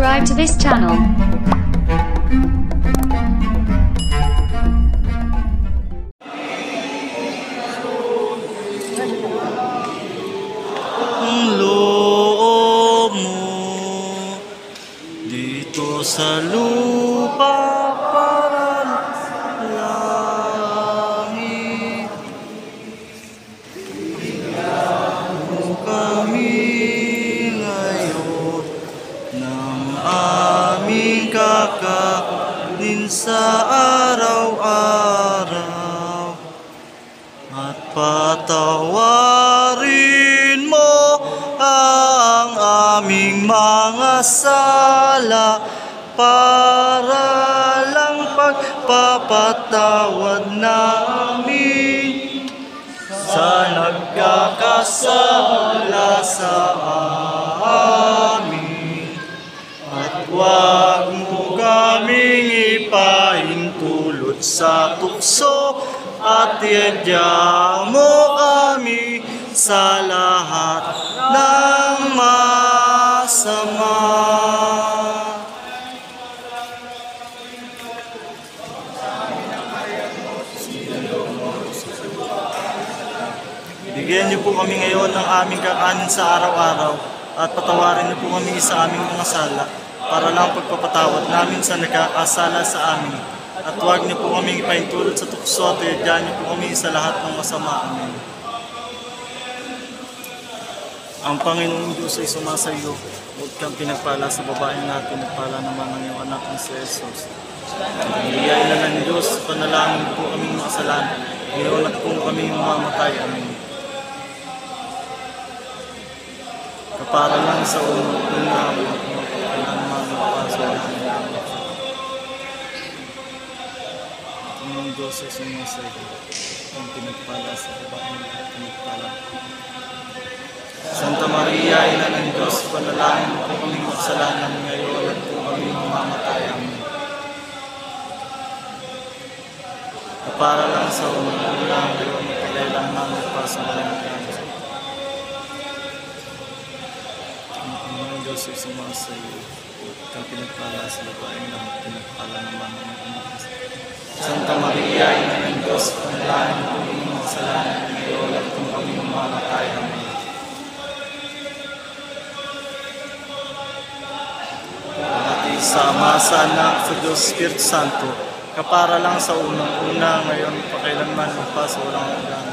subscribe to this channel. Ang loob mo dito sa lupa para langit. Bigyan mo kami ngayon ng aming kakanin sa araw-araw, at patawarin mo ang aming mga sala para lang pagpapatawad namin sa nagkakasala sa amin. At huwag mo kaming ipahintulot sa tukso, at iadya mo kami sa lahat ng masama. Bigyan niyo po kami ngayon ng aming kakanin sa araw-araw, at patawarin niyo po kami sa aming mga sala para lang pagpapatawad namin sa nagkakasala sa amin. At huwag niyo po kami ipahintulot sa tukso, at iadya niyo po kami sa lahat ng masama. Amen. Ang Panginoong Diyos ay sumasayo. Huwag kang pinagpala sa babaeng natin, at pala naman ang iyong anak na si Jesus. Bigyan na ng Diyos, panalangin po kaming makasalanan. Ngayon at kung kami mamamatay. Amen. Kapara lang sa unang ang mga paso namin. Ang Diyos ay sumasayo. Ang pinagpala sa babaeng at pinagpala. Santa Maria, Ina ng Diyos, panalangin po kaming makasalanan ngayon at kung kami mamamatay. Amen. Para lang sa unang ngayon at kailan namin pasalan natin. Ang Diyos ay sumasayo. Ang pinagpala sa babaeng at pinagpala naman ang anak. Santa Maria, Ina ng Diyos, panalangin po kaming makasalanan ngayon at kung kami mamamatay. Amen. Sama sa Anak, sa Diyos, Espiritu Santo, kapara lang sa unang-una, ngayon, pakailanman, magpas, walang hanggan.